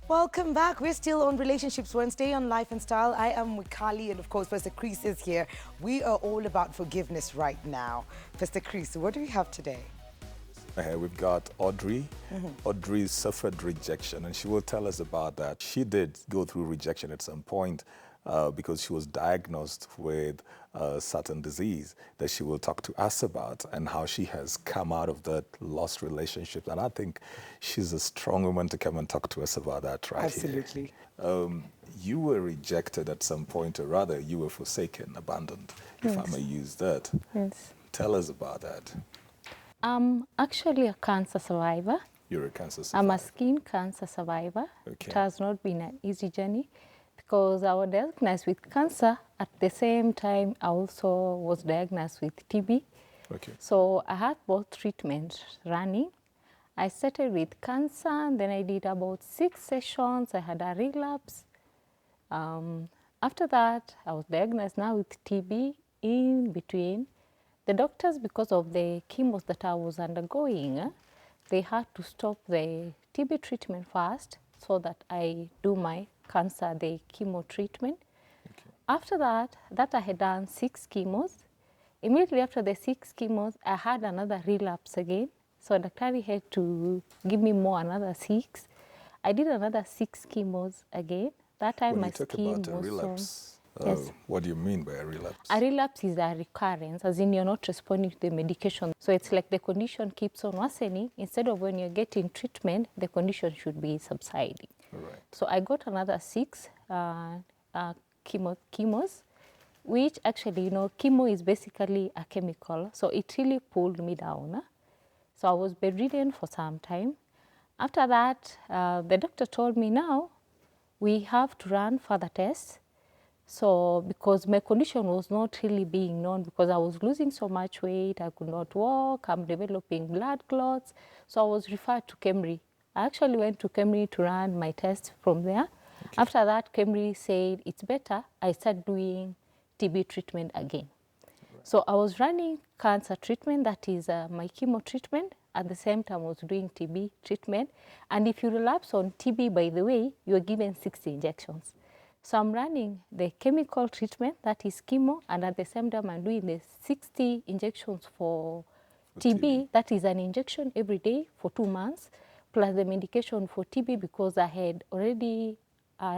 Welcome back. We're still on Relationships Wednesday on Life and Style. I am Wikali, and of course, Pastor Chris is here. We are all about forgiveness right now. Pastor Chris, what do we have today? We've got Audrey. Audrey suffered rejection, and she will tell us about that. She did go through rejection at some point because she was diagnosed with a certain disease that she will talk to us about and how she has come out of that lost relationship. And I think she's a strong woman to come and talk to us about that right Absolutely. here. You were rejected at some point, or rather, you were forsaken, abandoned, if I may use that. Yes. Tell us about that. I'm actually a cancer survivor. You're a cancer survivor. I'm a skin cancer survivor. Okay. It has not been an easy journey because I was diagnosed with cancer. At the same time, I also was diagnosed with TB. Okay. So I had both treatments running. I started with cancer, and then I did about 6 sessions. I had a relapse. After that, I was diagnosed now with TB in between. The doctors, because of the chemos that I was undergoing, they had to stop the TB treatment first so that I do my cancer, the chemo treatment. Okay. After that I had done 6 chemos. Immediately after the 6 chemos, I had another relapse again. So Daktari had to give me more, another 6. I did another 6 chemos again. That time When my you talk skin about a was relapse, yes. What do you mean by a relapse? A relapse is a recurrence, as in you're not responding to the medication. So it's like the condition keeps on worsening. Instead of when you're getting treatment, the condition should be subsiding. All right. So I got another 6 chemos, which actually, chemo is basically a chemical. So it really pulled me down. So I was bedridden for some time. After that, the doctor told me now we have to run further tests. So because my condition was not really being known, because I was losing so much weight, I could not walk, I'm developing blood clots. So I was referred to Kemri. I actually went to Kemri to run my tests from there. Okay. After that, Kemri said it's better. I started doing TB treatment again. Right. So I was running cancer treatment, that is my chemo treatment. At the same time, I was doing TB treatment. And if you relapse on TB, by the way, you're given 60 injections. So I'm running the chemical treatment, that is chemo, and at the same time I'm doing the 60 injections for TB. That is an injection every day for 2 months, plus the medication for TB because I had already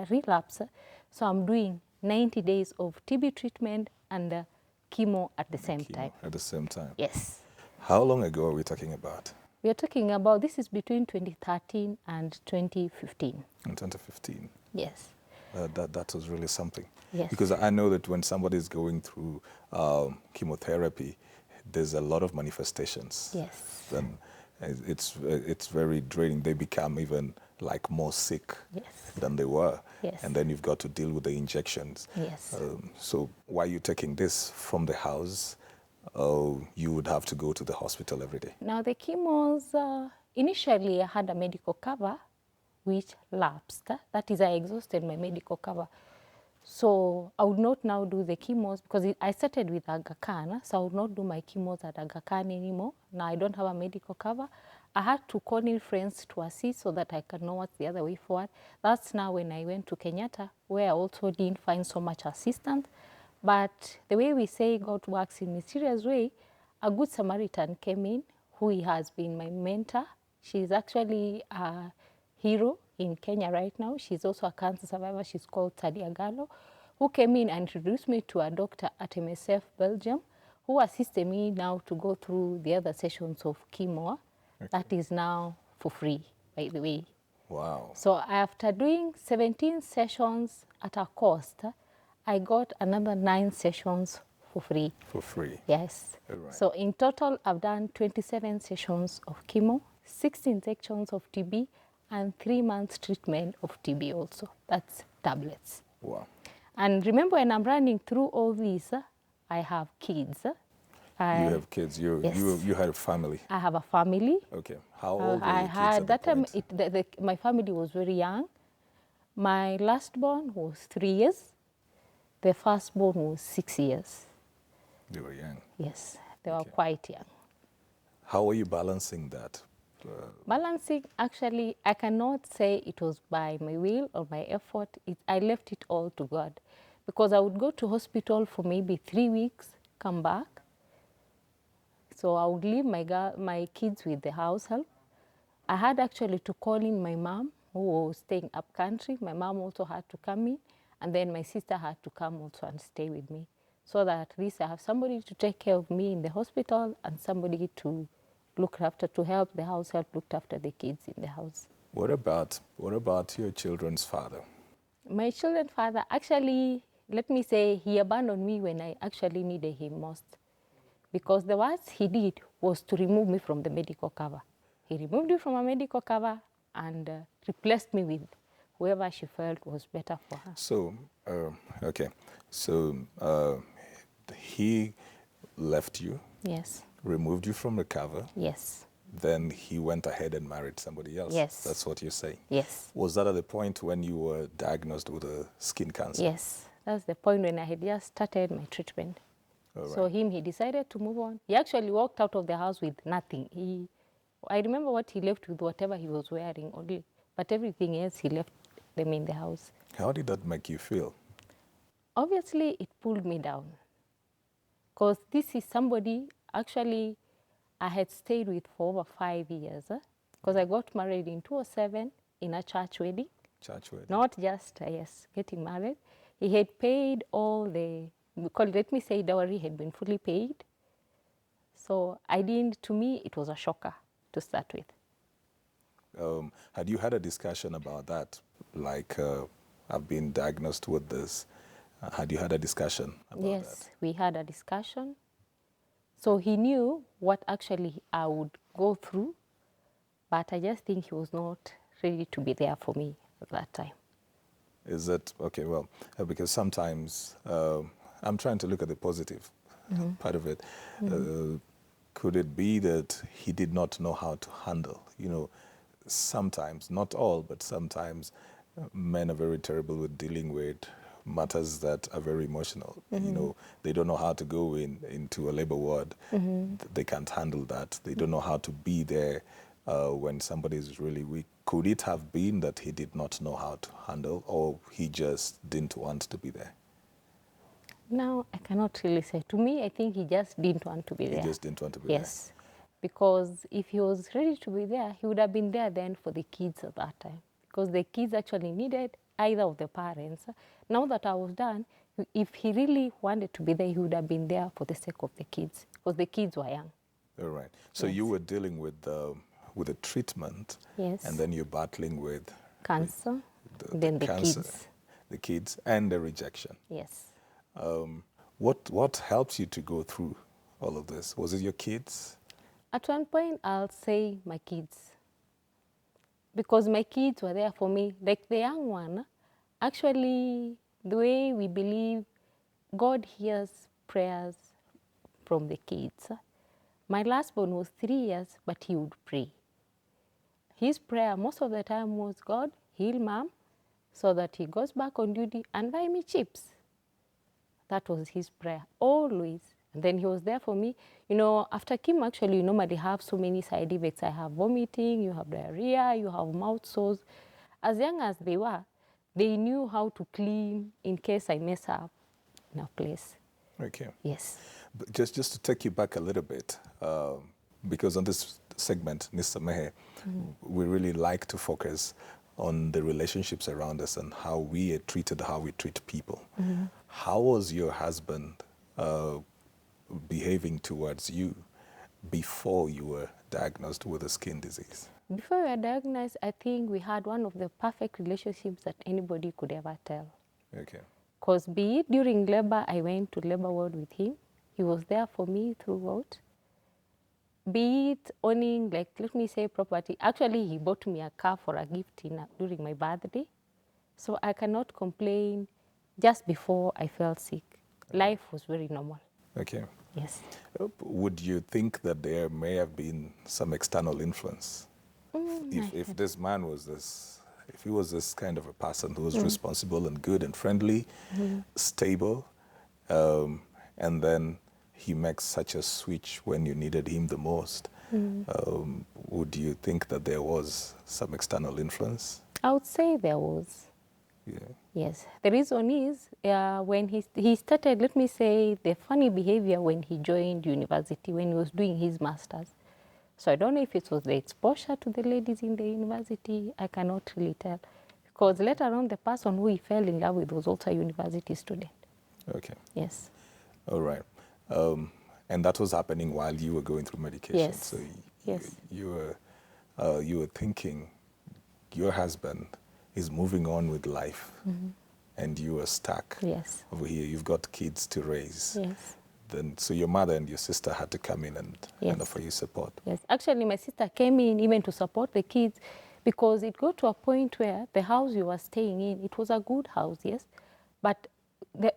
relapsed. So I'm doing 90 days of TB treatment and chemo at the same time. At the same time? Yes. How long ago are we talking about? We are talking about, this is between 2013 and 2015. In 2015? Yes. That was really something. Yes. Because I know that when somebody is going through chemotherapy, there's a lot of manifestations. Yes. Then it's very draining. They become even like more sick yes. than they were. Yes. And then you've got to deal with the injections. Yes. So why are you taking this from the house? You would have to go to the hospital every day. Now the chemos, initially I had a medical cover which lapsed. That is, I exhausted my medical cover. So I would not now do the chemos because I started with Aga Khan, so I would not do my chemos at Aga Khan anymore. Now I don't have a medical cover. I had to call in friends to assist so that I can know what's the other way forward. That's now when I went to Kenyatta, where I also didn't find so much assistance. But the way we say God works in mysterious way, a good Samaritan came in, who has been my mentor. She's actually a hero in Kenya right now. She's also a cancer survivor. She's called Tadia Gallo, who came in and introduced me to a doctor at MSF Belgium, who assisted me now to go through the other sessions of chemo. Okay. That is now for free, by the way. Wow. So after doing 17 sessions at a cost, I got another 9 sessions for free. For free? Yes. Right. So in total, I've done 27 sessions of chemo, 16 sections of TB, and 3 months treatment of TB also. That's tablets. Wow. And remember, when I'm running through all these, I have kids. You have kids. Yes. You had a family. I have a family. Okay. How old were I your kids had at that the time. point? My family was very young. My last born was 3 years. The firstborn was 6 years. They were young. Yes, they were quite young. How are you balancing that? Balancing, actually, I cannot say it was by my will or my effort. I left it all to God. Because I would go to hospital for maybe 3 weeks, come back. So I would leave my kids with the house help. I had actually to call in my mom, who was staying up country. My mom also had to come in, and then my sister had to come also and stay with me, so that at least I have somebody to take care of me in the hospital and somebody to look after, to help the house help look after the kids in the house. What about your children's father? My children's father, actually, let me say, he abandoned me when I actually needed him most. Because the worst he did was to remove me from the medical cover. He removed me from a medical cover and replaced me with whoever she felt was better for her. So, okay. So he left you, Yes. removed you from the cover. Yes. Then he went ahead and married somebody else. Yes. That's what you're saying. Yes. Was that at the point when you were diagnosed with a skin cancer? Yes. That's the point when I had just started my treatment. All So right. he decided to move on. He actually walked out of the house with nothing. I remember what he left with, whatever he was wearing only, but everything else he left them in the house. How did that make you feel? Obviously, it pulled me down, because this is somebody actually I had stayed with for over 5 years, because I got married in 2007 in a church wedding. Church wedding. Not just, yes, getting married. He had paid all let me say dowry had been fully paid. So to me, it was a shocker to start with. Had you had a discussion about that? Like, I've been diagnosed with this. Had you had a discussion about that? Yes, we had a discussion. So he knew what actually I would go through, but I just think he was not ready to be there for me at that time. Is it, okay, well, because sometimes I'm trying to look at the positive part of it. Could it be that he did not know how to handle? You know, sometimes, not all, but sometimes men are very terrible with dealing with matters that are very emotional. You know, they don't know how to go into a labor ward. They can't handle that. They don't know how to be there when somebody is really weak. Could it have been that he did not know how to handle, or he just didn't want to be there? Now, I cannot really say. To me, I think he just didn't want to be there. He just didn't want to be there. Yes, because if he was ready to be there, he would have been there then for the kids at that time. Because the kids actually needed either of the parents. Now that I was done, if he really wanted to be there, he would have been there for the sake of the kids, because the kids were young. All right. So you were dealing with the treatment, Yes. and then you're battling with Cancer, then the cancer, kids. the kids, and the rejection. Yes. What helps you to go through all of this? Was it your kids? At one point, I'll say my kids, because my kids were there for me. Like the young one, actually, the way we believe God hears prayers from the kids. My last born was 3 years, but he would pray. His prayer most of the time was, God, heal mom so that he goes back on duty and buy me chips. That was his prayer, always. And then he was there for me. You know, after chemo, actually, you normally have so many side effects. I have vomiting, you have diarrhea, you have mouth sores. As young as they were, they knew how to clean in case I mess up in a place. Okay. Yes. But just to take you back a little bit, because on this segment, Nisamehe, we really like to focus on the relationships around us and how we are treated, how we treat people. How was your husband behaving towards you before you were diagnosed with a skin disease? Before we were diagnosed, I think we had one of the perfect relationships that anybody could ever tell. Okay. Because be it during labor, I went to labor ward with him. He was there for me throughout. Be it owning, like, let me say, property. Actually, he bought me a car for a gift during my birthday. So I cannot complain. Just before I fell sick, life was very normal. Okay. Yes. Would you think that there may have been some external influence? If this man was this, if he was this kind of a person who was responsible and good and friendly, stable, and then he makes such a switch when you needed him the most, Would you think that there was some external influence? I would say there was. Yeah. Yes. The reason is when he started, let me say, the funny behavior when he joined university, when he was doing his master's. So I don't know if it was the exposure to the ladies in the university. I cannot really tell. Because later on, the person who he fell in love with was also a university student. Okay. Yes. All right. And that was happening while you were going through medication. Yes. So Yes. you were thinking your husband is moving on with life, and you are stuck Yes. over here. You've got kids to raise. Yes. Then, so your mother and your sister had to come in and Yes. offer you support. Yes. Actually, my sister came in even to support the kids because it got to a point where the house you were staying in, it was a good house, yes, but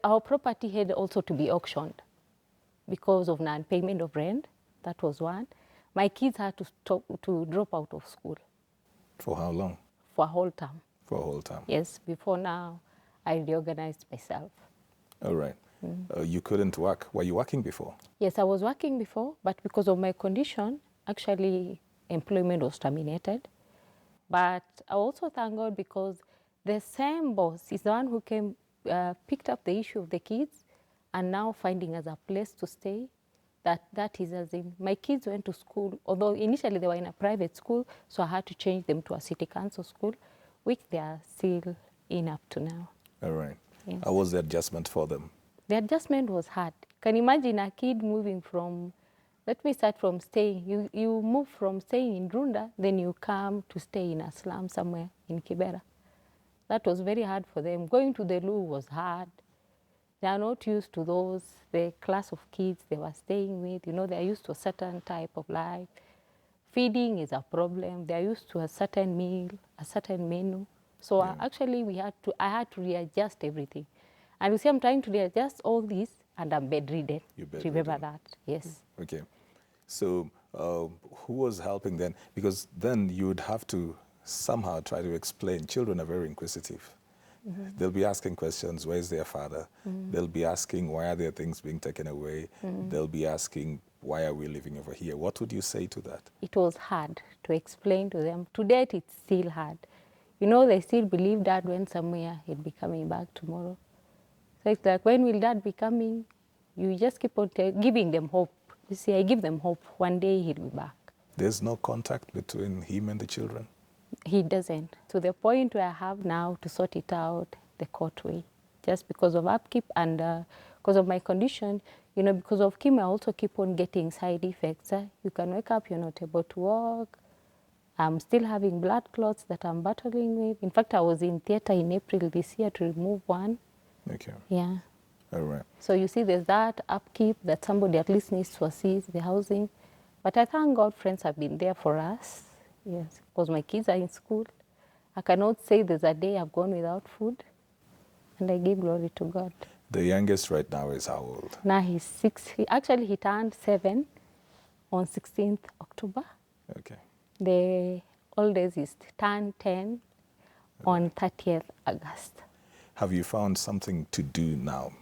our property had also to be auctioned because of non-payment of rent. That was one. My kids had to drop out of school For how long? for a whole term. For a whole time. Yes, before now, I reorganized myself. All right. You couldn't work. Were you working before? Yes, I was working before, but because of my condition, actually employment was terminated. But I also thank God because the same boss is the one who came, picked up the issue of the kids and now finding us a place to stay. That is as in, my kids went to school, although initially they were in a private school, so I had to change them to a city council school, which they are still in up to now. All right. Yes. How was the adjustment for them? The adjustment was hard. Can you imagine a kid moving from, let me start from staying, you move from staying in Runda, then you come to stay in a slum somewhere in Kibera. That was very hard for them. Going to the loo was hard. They are not used to the class of kids they were staying with. You know, they are used to a certain type of life. Feeding is a problem. They are used to a certain meal, a certain menu. So actually, I had to readjust everything. And you see, I'm trying to readjust all this, and I'm bedridden. You're bedridden. Remember that, yes. Okay. So who was helping then? Because then you would have to somehow try to explain. Children are very inquisitive. They'll be asking questions, where's their father? They'll be asking, why are there things being taken away? They'll be asking, why are we living over here? What would you say to that? It was hard to explain to them. To date, it's still hard. You know, they still believe Dad went somewhere, he'll be coming back tomorrow. So it's like, when will Dad be coming? You just keep on giving them hope. You see, I give them hope. One day he'll be back. There's no contact between him and the children? He doesn't. To the point where I have now to sort it out the court way. Just because of upkeep and because of my condition, you know, because of chemo, I also keep on getting side effects. You can wake up, you're not able to walk. I'm still having blood clots that I'm battling with. In fact, I was in theater in April this year to remove one. Okay. Yeah. All right. So you see, there's that upkeep that somebody at least needs to assist, the housing. But I thank God friends have been there for us. Yes, because my kids are in school. I cannot say there's a day I've gone without food. And I give glory to God. The youngest right now is how old? Now he's 6. He turned 7 on 16th October. Okay. The oldest is turned 10 on 30th August. Have you found something to do now?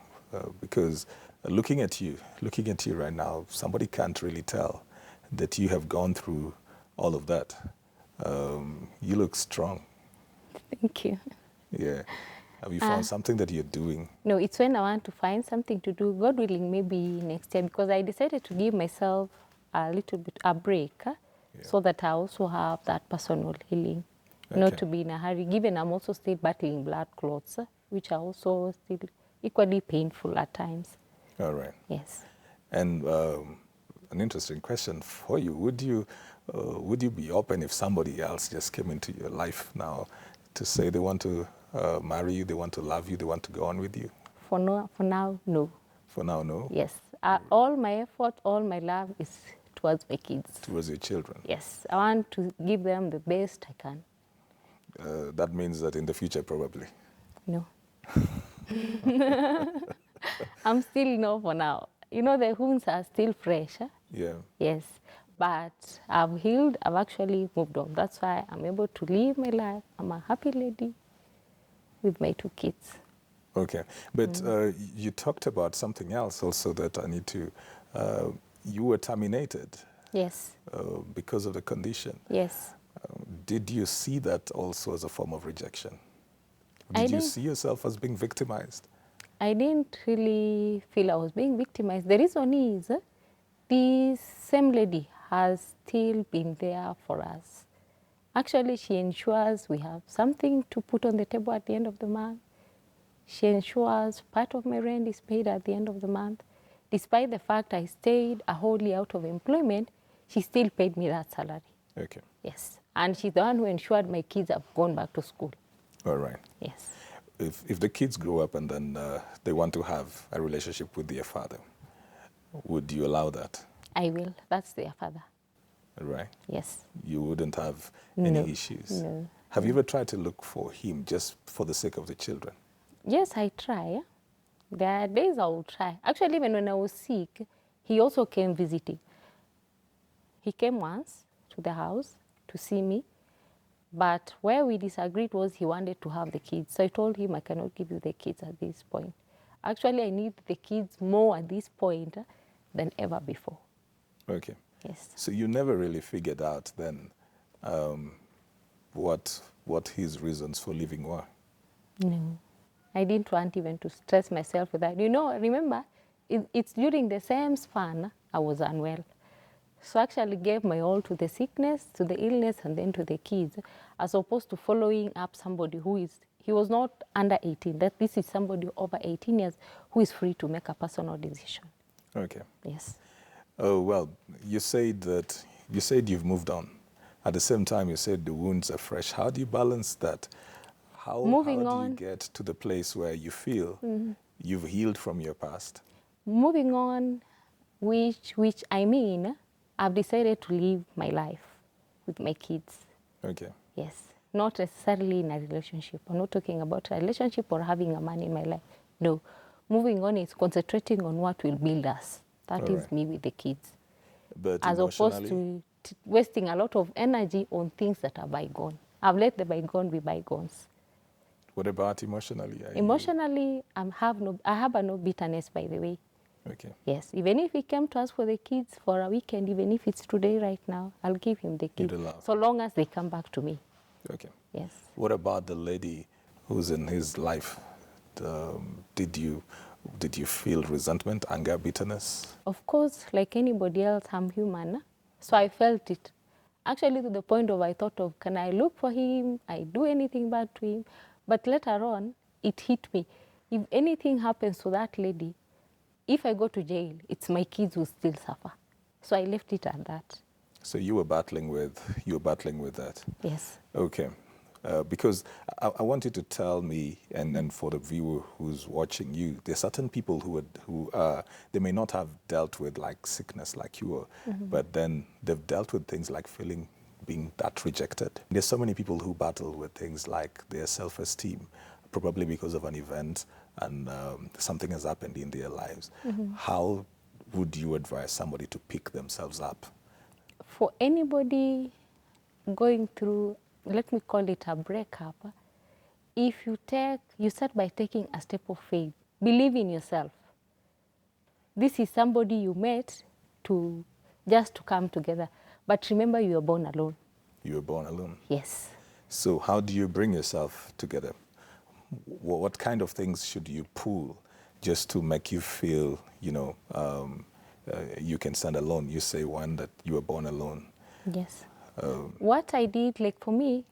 Because looking at you right now, somebody can't really tell that you have gone through all of that. You look strong. Thank you. Yeah. Have you found something that you're doing? No, it's when I want to find something to do, God willing, maybe next year, because I decided to give myself a little bit a break so that I also have that personal healing, not to be in a hurry, given I'm also still battling blood clots, which are also still equally painful at times. All right. Yes. And an interesting question for you. Would you be open if somebody else just came into your life now to say they want to marry you, they want to love you, they want to go on with you? For now, no. For now, no? Yes. All my effort, all my love is towards my kids. Towards your children? Yes. I want to give them the best I can. That means that in the future, probably? No. I'm still no for now. You know, the wounds are still fresh. Yeah. Yes. But I've healed. I've actually moved on. That's why I'm able to live my life. I'm a happy lady with my 2 kids. Okay. But you talked about something else also that I need to... you were terminated Yes. because of the condition. Yes. Did you see that also as a form of rejection? I Did you didn't. see yourself as being victimized? I didn't really feel I was being victimized. The reason is this same lady has still been there for us. Actually, she ensures we have something to put on the table at the end of the month. She ensures part of my rent is paid at the end of the month. Despite the fact I stayed a whole year out of employment, she still paid me that salary. Okay. Yes. And she's the one who ensured my kids have gone back to school. All right. Yes. If the kids grow up and then they want to have a relationship with their father, would you allow that? I will. That's their father. Right? Yes. You wouldn't have No. any issues? No. Have you ever tried to look for him just for the sake of the children? Yes, I try. There are days I will try. Actually, even when I was sick, he also came visiting. He came once to the house to see me, but where we disagreed was he wanted to have the kids. So I told him I cannot give you the kids at this point. Actually, I need the kids more at this point than ever before. Okay. Yes. So you never really figured out then what his reasons for leaving were? No. I didn't want even to stress myself with that. You know, remember, it's during the same span I was unwell. So I actually gave my all to the sickness, to the illness, and then to the kids, as opposed to following up somebody he was not under 18. That this is somebody over 18 years who is free to make a personal decision. Okay. Yes. Oh, well, you said you've moved on. At the same time, you said the wounds are fresh. How do you balance that? How do you get to the place where you feel you've healed from your past? Moving on, which I mean, I've decided to live my life with my kids. Okay. Yes. Not necessarily in a relationship. I'm not talking about a relationship or having a man in my life. No. Moving on is concentrating on what will build us. That All is right. me with the kids. But As opposed to wasting a lot of energy on things that are bygone. I've let the bygone be bygones. What about emotionally? Emotionally, I have no bitterness, by the way. Okay. Yes, even if he came to us for the kids for a weekend, even if it's today right now, I'll give him the kids. You'd allow. So long as they come back to me. Okay. Yes. What about the lady who's in his life? Did you feel resentment, anger, bitterness? Of course, like anybody else, I'm human. So I felt it. Actually, to the point of I thought of, can I look for him? I do anything bad to him? But later on, it hit me. If anything happens to that lady, if I go to jail, it's my kids who still suffer. So I left it at that. So you were battling with that. Yes. Okay. Because I want you to tell me, and for the viewer who's watching you, there's certain people who they may not have dealt with like sickness like you are, but then they've dealt with things like being that rejected. There's so many people who battle with things like their self-esteem, probably because of an event and something has happened in their lives. How would you advise somebody to pick themselves up? For anybody going through, let me call it a breakup, if you start by taking a step of faith, believe in yourself. This is somebody you met just to come together. But remember, you were born alone. You were born alone. Yes. So how do you bring yourself together? What kind of things should you pull just to make you feel, you can stand alone? You say one, that you were born alone. Yes. What I did, like for me,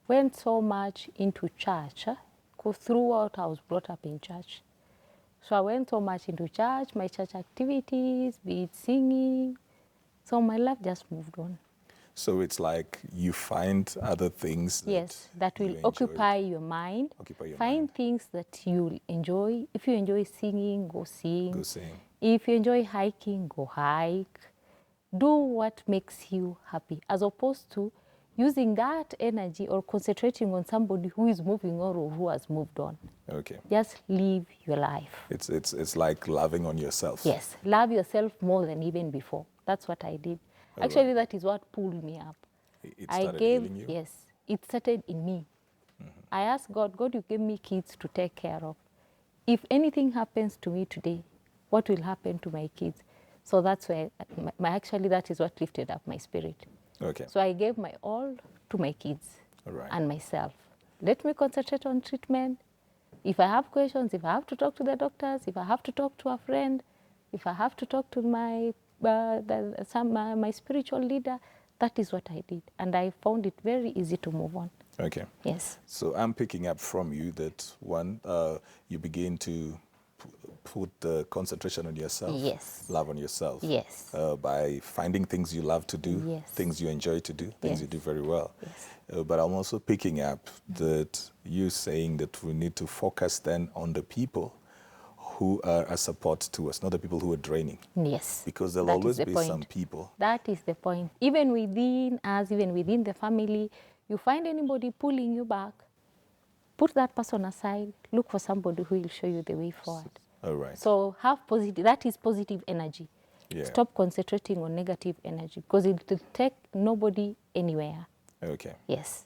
went so much into church, because throughout I was brought up in church. So I went so much into church, my church activities, be it singing. So my life just moved on. So it's like you find other things that will occupy your mind. Find things that you'll enjoy. If you enjoy singing, go sing. Go sing. If you enjoy hiking, go hike. Do what makes you happy, as opposed to using that energy or concentrating on somebody who is moving on or who has moved on. Okay. Just live your life. It's like loving on yourself. Yes, love yourself more than even before. That's what I did. Actually, that is what pulled me up. It started healing you? Yes, it started in me. I asked God, you gave me kids to take care of. If anything happens to me today, what will happen to my kids? So that's where, actually, that is what lifted up my spirit. Okay. So I gave my all to my kids All right. and myself. Let me concentrate on treatment. If I have questions, if I have to talk to the doctors, if I have to talk to a friend, if I have to talk to my my spiritual leader, that is what I did. And I found it very easy to move on. Okay. Yes. So I'm picking up from you that one, you begin to put the concentration on yourself, Yes. love on yourself. Yes. By finding things you love to do, Yes. things you enjoy to do, things Yes. you do very well. Yes. But I'm also picking up that you saying that we need to focus then on the people who are a support to us, not the people who are draining. Yes. Because there'll That is always the be point. some people. That is the point. Even within us, even within the family, you find anybody pulling you back, put that person aside, look for somebody who will show you the way forward. All right. So have positive, that is positive energy. Yeah. Stop concentrating on negative energy because it will take nobody anywhere. Okay. Yes.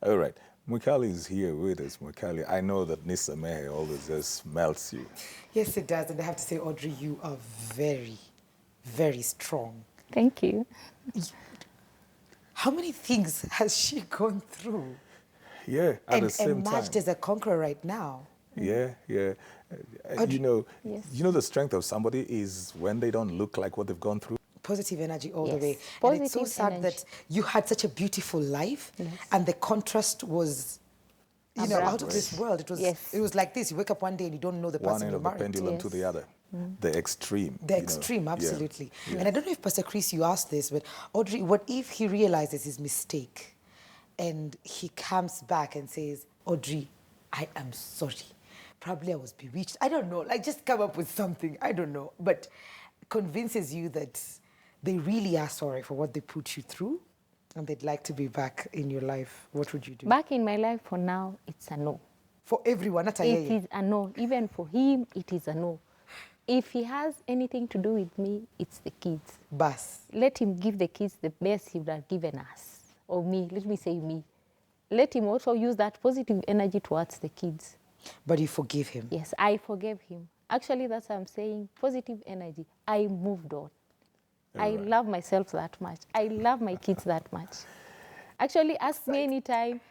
All right. Mukali is here with us. Mukali, I know that Nisamehe always just melts you. Yes, it does. And I have to say, Audrey, you are very, very strong. Thank you. How many things has she gone through? Yeah, at the same emerged time. as a conqueror right now. Yeah, yeah. Audrey- Yes. You know the strength of somebody is when they don't look like what they've gone through. Positive energy all the Yes. way. And it's so Positive sad energy. that you had such a beautiful life Yes. and the contrast was, you know, out of this world. It was, Yes. it was like this. You wake up one day and you don't know the One person end you're of the married to. pendulum to the other. The extreme. The you know. extreme, Yeah. absolutely. Yeah. And I don't know if Pastor Chris, you asked this, but Audrey, what if he realizes his mistake and he comes back and says, Audrey, I am sorry. Probably I was bewitched. I don't know. Like, just come up with something. I don't know. But convinces you that they really are sorry for what they put you through and they'd like to be back in your life. What would you do? Back in my life for now, it's a no. For everyone, not a It yeye. is a no. Even for him, it is a no. If he has anything to do with me, it's the kids. Bas. Let him give the kids the best he would have given us. Or me, let me say me. Let him also use that positive energy towards the kids. But you forgive him. Yes, I forgave him. Actually, that's what I'm saying. Positive energy. I moved on. I Alright. love myself that much. I love my kids that much. Actually, ask me anytime.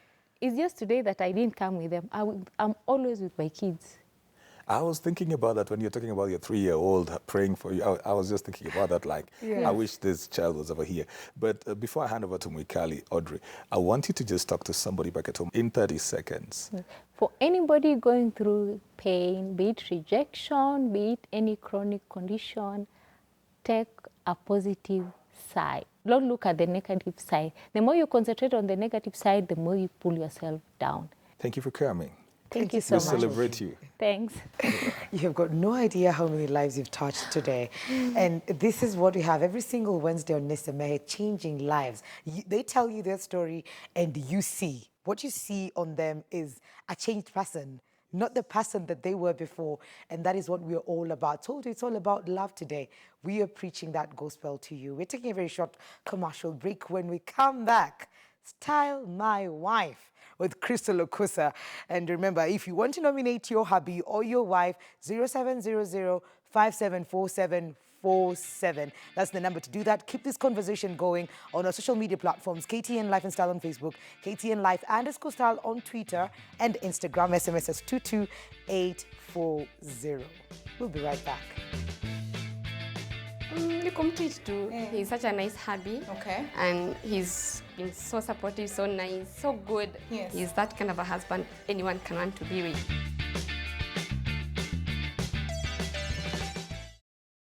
It's just today that I didn't come with them. I'm always with my kids. I was thinking about that when you're talking about your 3-year-old praying for you. I was just thinking about that, like, I wish this child was over here. But before I hand over to Mwikali, Audrey, I want you to just talk to somebody back at home in 30 seconds. For anybody going through pain, be it rejection, be it any chronic condition, take a positive side. Don't look at the negative side. The more you concentrate on the negative side, the more you pull yourself down. Thank you for coming. Thank you We so much. celebrate you. Thanks. You have got no idea how many lives you've touched today. And this is what we have every single Wednesday on Nisamehe, changing lives. They tell you their story and you see. What you see on them is a changed person, not the person that they were before. And that is what we're all about. Told you it's all about love today. We are preaching that gospel to you. We're taking a very short commercial break. When we come back, Style My Wife with Crystal Okusa. And remember, if you want to nominate your hubby or your wife, 0700-574747. That's the number to do that. Keep this conversation going on our social media platforms, KTN Life and Style on Facebook, KTN Life _Style on Twitter and Instagram. SMS is 22840. We'll be right back. He's such a nice hubby. Okay. And he's been so supportive, so nice, so good. Yes. He's that kind of a husband anyone can want to be with.